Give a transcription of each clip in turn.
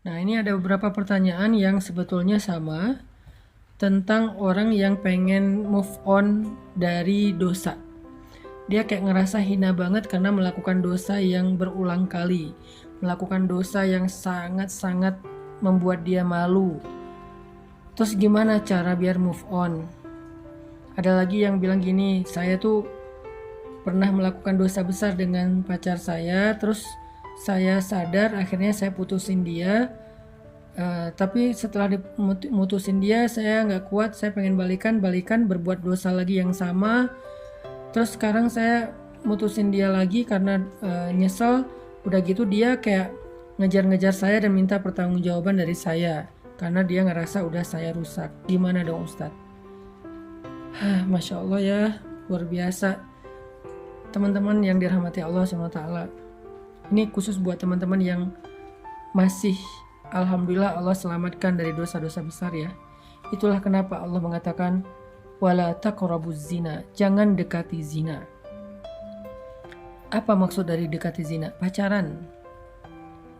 Nah, ini ada beberapa pertanyaan yang sebetulnya sama tentang orang yang pengen move on dari dosa. Dia kayak ngerasa hina banget karena melakukan dosa yang berulang kali, melakukan dosa yang sangat-sangat membuat dia malu. Terus gimana cara biar move on? Ada lagi yang bilang gini, saya tuh pernah melakukan dosa besar dengan pacar saya, terus saya sadar akhirnya saya putusin dia. Tapi setelah mutusin dia, saya nggak kuat, saya pengen balikan berbuat dosa lagi yang sama. Terus sekarang saya mutusin dia lagi karena nyesel. Udah gitu dia kayak ngejar-ngejar saya dan minta pertanggungjawaban dari saya karena dia ngerasa udah saya rusak. Gimana dong Ustadz? Masya Allah ya, luar biasa. Teman-teman yang dirahmati Allah SWT, ini khusus buat teman-teman yang masih alhamdulillah Allah selamatkan dari dosa-dosa besar ya. Itulah kenapa Allah mengatakan wala taqrabuz zina, jangan dekati zina. Apa maksud dari dekati zina? Pacaran.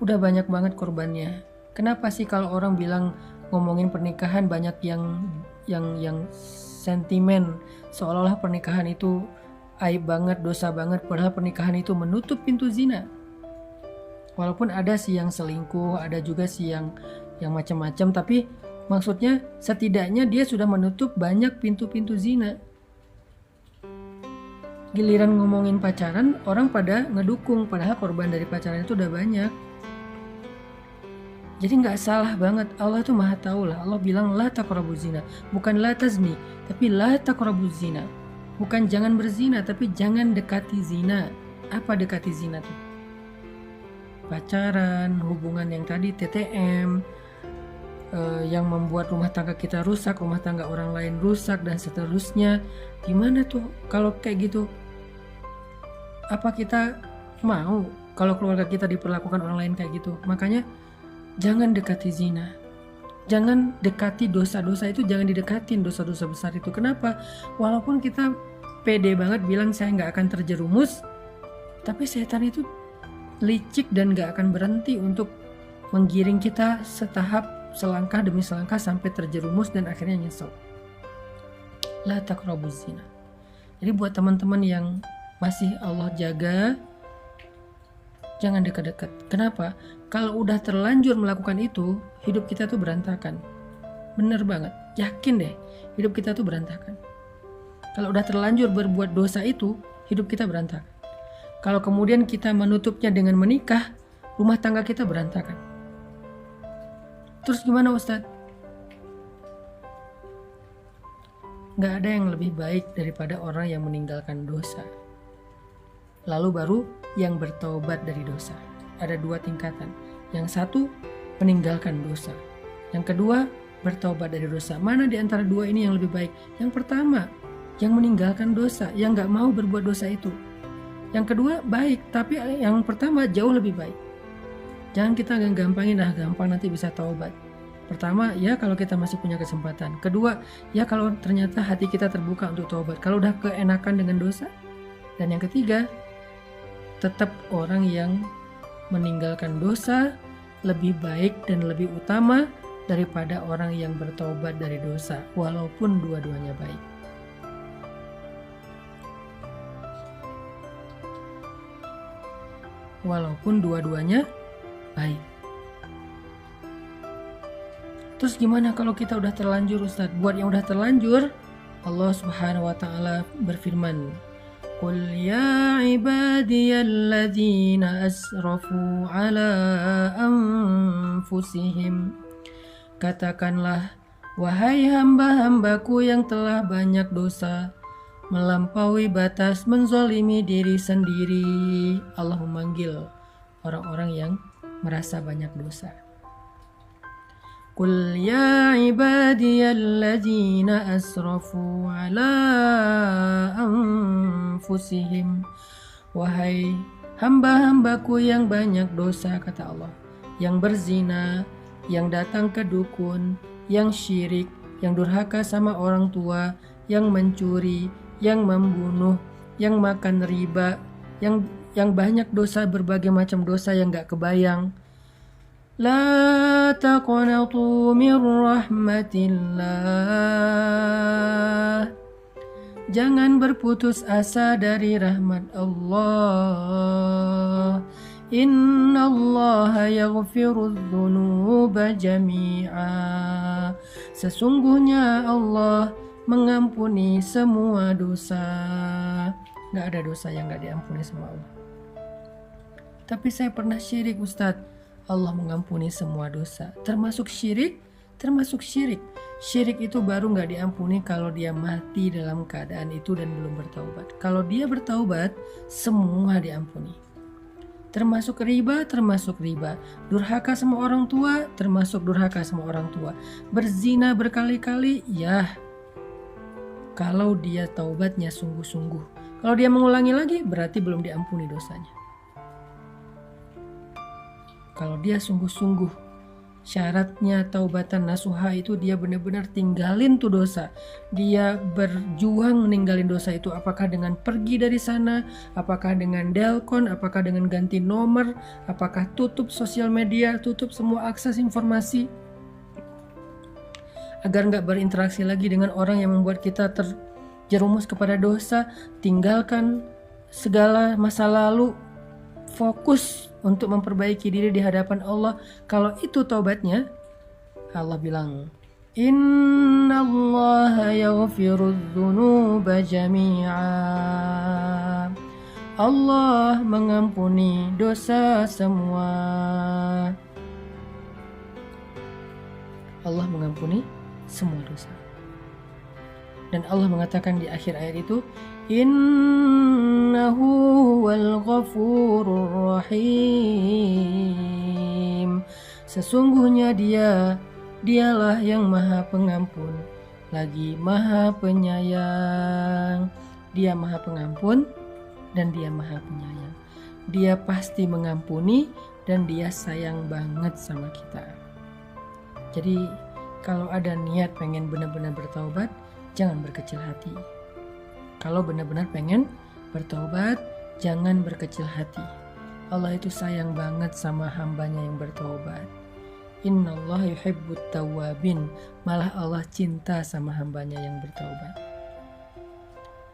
Udah banyak banget korbannya. Kenapa sih kalau orang bilang ngomongin pernikahan banyak yang sentimen, seolah-olah pernikahan itu aib banget, dosa banget, padahal pernikahan itu menutup pintu zina. Walaupun ada sih yang selingkuh, ada juga sih yang macam-macam, tapi maksudnya setidaknya dia sudah menutup banyak pintu-pintu zina. Giliran ngomongin pacaran, orang pada ngedukung, padahal korban dari pacaran itu udah banyak. Jadi nggak salah banget, Allah tuh maha tahu lah. Allah bilang la taqrabuz zina, bukan la tazni, tapi la taqrabuz zina. Bukan jangan berzina, tapi jangan dekati zina. Apa dekati zina tuh? Pacaran, hubungan yang tadi TTM, yang membuat rumah tangga kita rusak, rumah tangga orang lain rusak, dan seterusnya. Gimana tuh kalau kayak gitu? Apa kita mau kalau keluarga kita diperlakukan orang lain kayak gitu? Makanya jangan dekati zina, jangan dekati dosa-dosa itu, jangan didekatin dosa-dosa besar itu. Kenapa? Walaupun kita pede banget bilang saya nggak akan terjerumus, tapi setan itu licik dan gak akan berhenti untuk menggiring kita setahap, selangkah demi selangkah sampai terjerumus dan akhirnya nyesel. La taqrabuz zina. Jadi buat teman-teman yang masih Allah jaga, jangan dekat-dekat. Kenapa? Kalau udah terlanjur melakukan itu, hidup kita tuh berantakan. Bener banget, yakin deh, hidup kita tuh berantakan. Kalau udah terlanjur berbuat dosa itu, hidup kita berantakan. Kalau kemudian kita menutupnya dengan menikah, rumah tangga kita berantakan. Terus gimana Ustadz? Gak ada yang lebih baik daripada orang yang meninggalkan dosa, lalu baru yang bertobat dari dosa. Ada dua tingkatan. Yang satu, meninggalkan dosa. Yang kedua, bertobat dari dosa. Mana di antara dua ini yang lebih baik? Yang pertama, yang meninggalkan dosa, yang gak mau berbuat dosa itu. Yang kedua baik, tapi yang pertama jauh lebih baik. Jangan kita gampangin, gampang nanti bisa taubat. Pertama, ya kalau kita masih punya kesempatan. Kedua, ya kalau ternyata hati kita terbuka untuk taubat. Kalau udah keenakan dengan dosa. Dan yang ketiga, tetap orang yang meninggalkan dosa lebih baik dan lebih utama daripada orang yang bertaubat dari dosa, walaupun dua-duanya baik. Walaupun dua-duanya baik. Terus gimana kalau kita udah terlanjur Ustadz? Buat yang udah terlanjur, Allah Subhanahu wa taala berfirman, "Qul ya ibadiyalladzina asrafu ala anfusihim." Katakanlah, wahai hamba-hambaku yang telah banyak dosa, melampaui batas, menzolimi diri sendiri. Allah memanggil orang-orang yang merasa banyak dosa. Qul ya ibadiyalladzina asrafu ala anfusihim. Wahai hamba-hambaku yang banyak dosa, kata Allah, yang berzina, yang datang ke dukun, yang syirik, yang durhaka sama orang tua, yang mencuri, yang membunuh, yang makan riba, yang banyak dosa, berbagai macam dosa yang gak kebayang. La taqnatu min rahmatillah. Jangan berputus asa dari rahmat Allah. Innallaha yaghfirudz dzunuba jami'a. Sesungguhnya Allah mengampuni semua dosa. Gak ada dosa yang gak diampuni sama Allah. Tapi saya pernah syirik, Ustadz. Allah mengampuni semua dosa, termasuk syirik. Syirik itu baru gak diampuni kalau dia mati dalam keadaan itu dan belum bertaubat. Kalau dia bertaubat, semua diampuni. Termasuk riba. Durhaka sama orang tua, termasuk durhaka sama orang tua. Berzina berkali-kali, ya. Kalau dia taubatnya sungguh-sungguh. Kalau dia mengulangi lagi, berarti belum diampuni dosanya. Kalau dia sungguh-sungguh, syaratnya taubatan nasuha itu dia benar-benar tinggalin tuh dosa. Dia berjuang ninggalin dosa itu, apakah dengan pergi dari sana, apakah dengan delkon, apakah dengan ganti nomor, apakah tutup sosial media, tutup semua akses informasi, agar gak berinteraksi lagi dengan orang yang membuat kita terjerumus kepada dosa. Tinggalkan segala masa lalu, fokus untuk memperbaiki diri di hadapan Allah. Kalau itu taubatnya, Allah bilang, Innallaha yaghfirudz dzunuba jami'a. Allah mengampuni dosa semua. Allah mengampuni semua dosa. Dan Allah mengatakan di akhir ayat itu, Innahu huwal ghafurur rahim. Sesungguhnya dialah yang maha pengampun, lagi maha penyayang. Dia maha pengampun dan dia maha penyayang. Dia pasti mengampuni dan dia sayang banget sama kita. Jadi kalau ada niat pengen benar-benar bertaubat, jangan berkecil hati. Kalau benar-benar pengen bertaubat, jangan berkecil hati. Allah itu sayang banget sama hambanya yang bertaubat. Innallaha yuhibbut tawwabin. Malah Allah cinta sama hambanya yang bertaubat.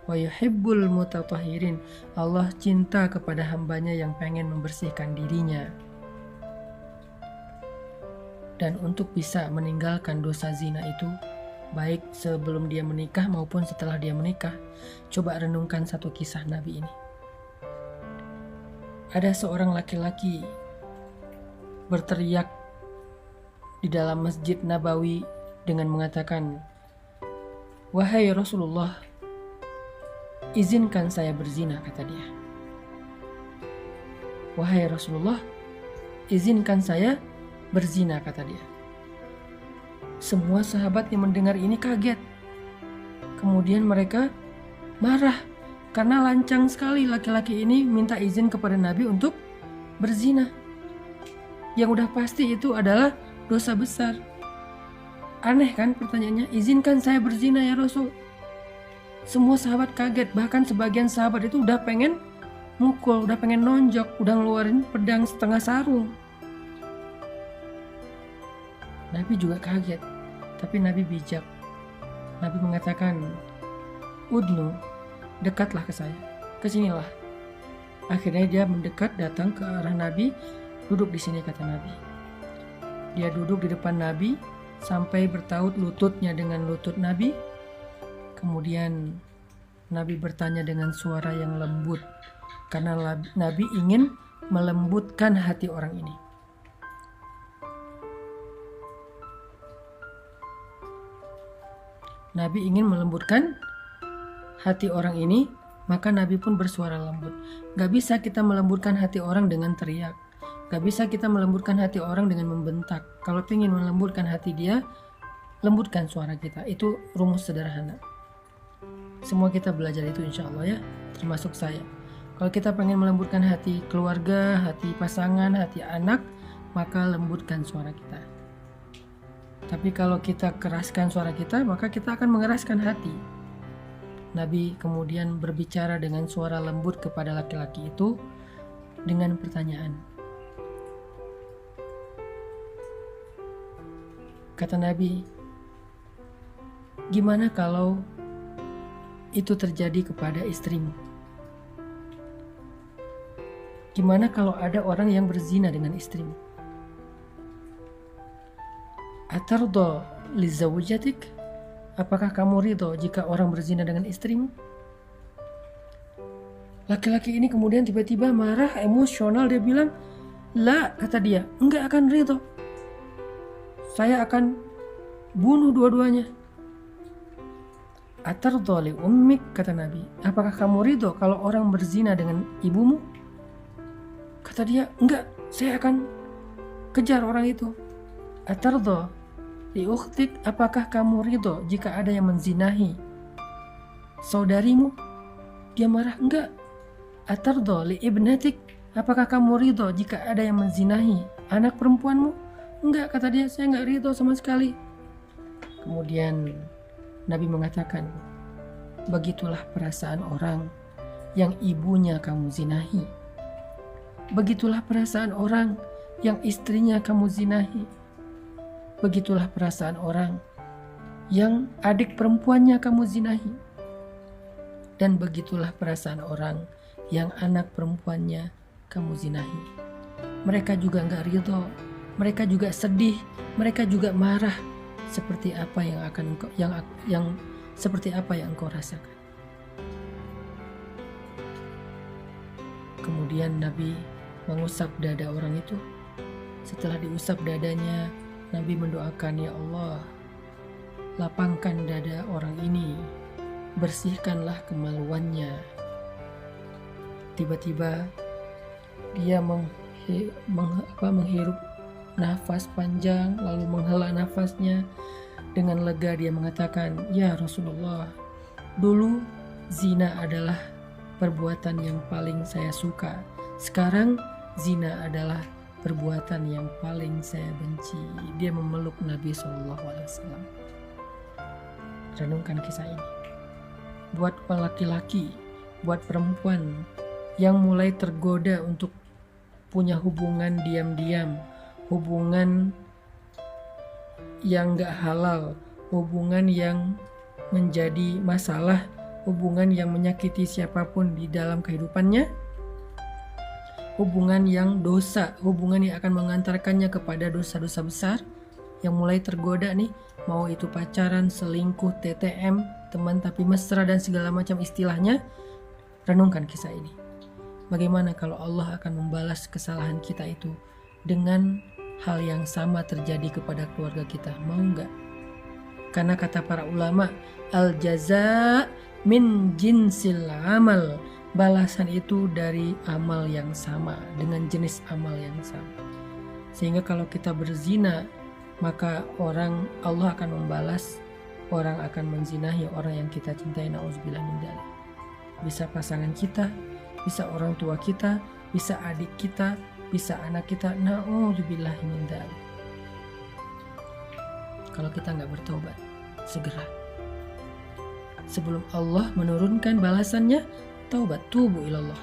Wa yuhibbul mutatahhirin. Allah cinta kepada hambanya yang pengen membersihkan dirinya. Dan untuk bisa meninggalkan dosa zina itu, baik sebelum dia menikah maupun setelah dia menikah, coba renungkan satu kisah Nabi ini. Ada seorang laki-laki berteriak di dalam Masjid Nabawi dengan mengatakan, "Wahai Rasulullah, izinkan saya berzina," kata dia. "Wahai Rasulullah, izinkan saya berzina," kata dia. Semua sahabat yang mendengar ini kaget. Kemudian mereka marah karena lancang sekali laki-laki ini minta izin kepada Nabi untuk berzina. Yang udah pasti itu adalah dosa besar. Aneh kan pertanyaannya, izinkan saya berzina ya Rasul. Semua sahabat kaget, bahkan sebagian sahabat itu udah pengen mukul, udah pengen nonjok, udah ngeluarin pedang setengah sarung. Nabi juga kaget, tapi Nabi bijak. Nabi mengatakan, "Udnu, dekatlah ke saya, kesinilah." Akhirnya dia mendekat, datang ke arah Nabi, duduk di sini kata Nabi. Dia duduk di depan Nabi sampai bertaut lututnya dengan lutut Nabi. Kemudian Nabi bertanya dengan suara yang lembut, karena Nabi ingin melembutkan hati orang ini. Nabi ingin melembutkan hati orang ini, maka Nabi pun bersuara lembut. Gak bisa kita melembutkan hati orang dengan teriak. Gak bisa kita melembutkan hati orang dengan membentak. Kalau ingin melembutkan hati dia, lembutkan suara kita. Itu rumus sederhana. Semua kita belajar itu insya Allah ya, termasuk saya. Kalau kita pengen melembutkan hati keluarga, hati pasangan, hati anak, maka lembutkan suara kita. Tapi kalau kita keraskan suara kita, maka kita akan mengeraskan hati. Nabi kemudian berbicara dengan suara lembut kepada laki-laki itu dengan pertanyaan. Kata Nabi, gimana kalau itu terjadi kepada istrimu? Gimana kalau ada orang yang berzina dengan istrimu? Atardo li zawjatik? Apakah kamu ridho jika orang berzina dengan istrimu? Laki-laki ini kemudian tiba-tiba marah, emosional. Dia bilang, la, kata dia, enggak akan ridho. Saya akan bunuh dua-duanya. Atardo li ummik, kata Nabi, apakah kamu ridho kalau orang berzina dengan ibumu? Kata dia, enggak, saya akan kejar orang itu. Atardo li ukhtik, apakah kamu ridho jika ada yang menzinahi saudarimu? Dia marah, enggak. Atardo li ibnatik, apakah kamu ridho jika ada yang menzinahi anak perempuanmu? Enggak, kata dia, saya enggak ridho sama sekali. Kemudian Nabi mengatakan, begitulah perasaan orang yang ibunya kamu zinahi. Begitulah perasaan orang yang istrinya kamu zinahi. Begitulah perasaan orang yang adik perempuannya kamu zinahi. Dan begitulah perasaan orang yang anak perempuannya kamu zinahi. Mereka juga enggak ridho, mereka juga sedih, mereka juga marah, seperti apa seperti apa yang engkau rasakan. Kemudian Nabi mengusap dada orang itu. Setelah diusap dadanya, Nabi mendoakan, ya Allah, lapangkan dada orang ini, bersihkanlah kemaluannya. Tiba-tiba dia menghirup nafas panjang, lalu menghela nafasnya. Dengan lega dia mengatakan, ya Rasulullah, dulu zina adalah perbuatan yang paling saya suka. Sekarang zina adalah perbuatan yang paling saya benci. Dia memeluk Nabi SAW. Renungkan kisah ini. Buat laki-laki, buat perempuan yang mulai tergoda untuk punya hubungan diam-diam, hubungan yang gak halal, hubungan yang menjadi masalah, hubungan yang menyakiti siapapun di dalam kehidupannya, hubungan yang dosa, hubungan yang akan mengantarkannya kepada dosa-dosa besar, yang mulai tergoda nih, mau itu pacaran, selingkuh, TTM, teman tapi mesra dan segala macam istilahnya. Renungkan kisah ini. Bagaimana kalau Allah akan membalas kesalahan kita itu dengan hal yang sama terjadi kepada keluarga kita? Mau nggak? Karena kata para ulama, al jaza min jinsil amal, balasan itu dari amal yang sama, dengan jenis amal yang sama. Sehingga kalau kita berzina, maka Allah akan membalas, orang akan menzinahi orang yang kita cintai, na'udzubillah min dzalik. Bisa pasangan kita, bisa orang tua kita, bisa adik kita, bisa anak kita, na'udzubillah min dzalik. Kalau kita nggak bertobat segera, sebelum Allah menurunkan balasannya, taubat, tubu ilallah,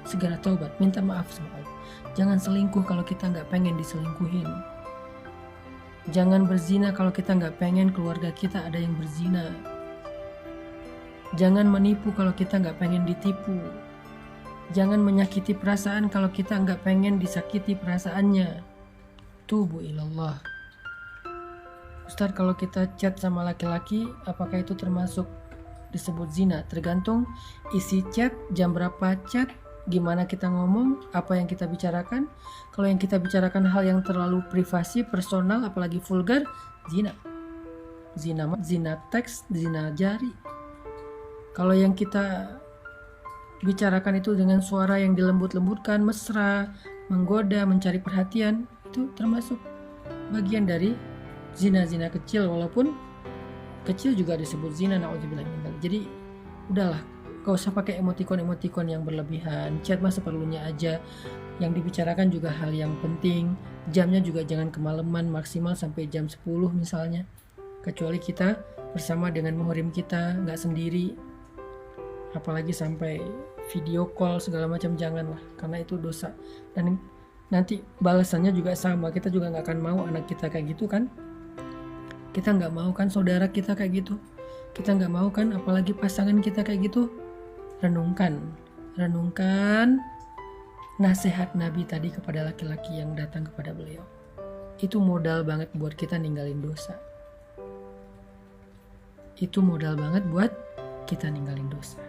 segera taubat, minta maaf sama Allah. Jangan selingkuh kalau kita nggak pengen diselingkuhin. Jangan berzina kalau kita nggak pengen keluarga kita ada yang berzina. Jangan menipu kalau kita nggak pengen ditipu. Jangan menyakiti perasaan kalau kita nggak pengen disakiti perasaannya. Tubu ilallah. Ustaz, kalau kita chat sama laki-laki, apakah itu termasuk disebut zina? Tergantung isi chat, jam berapa chat, gimana kita ngomong, apa yang kita bicarakan. Kalau yang kita bicarakan hal yang terlalu privasi, personal, apalagi vulgar, zina. Zina teks, zina jari. Kalau yang kita bicarakan itu dengan suara yang dilembut-lembutkan, mesra, menggoda, mencari perhatian, itu termasuk bagian dari zina-zina kecil, walaupun kecil juga disebut zina, na'udzubillah min dzalik. Jadi udahlah, gak usah pakai emotikon-emotikon yang berlebihan. Chat mah seperlunya aja. Yang dibicarakan juga hal yang penting. Jamnya juga jangan kemalaman, maksimal sampai jam 10 misalnya. Kecuali kita bersama dengan muhrim kita, gak sendiri. Apalagi sampai video call segala macam, janganlah, karena itu dosa. Dan nanti balasannya juga sama. Kita juga gak akan mau anak kita kayak gitu kan. Kita nggak mau kan saudara kita kayak gitu. Kita nggak mau kan apalagi pasangan kita kayak gitu. Renungkan nasihat Nabi tadi kepada laki-laki yang datang kepada beliau. Itu modal banget buat kita ninggalin dosa. Itu modal banget buat kita ninggalin dosa.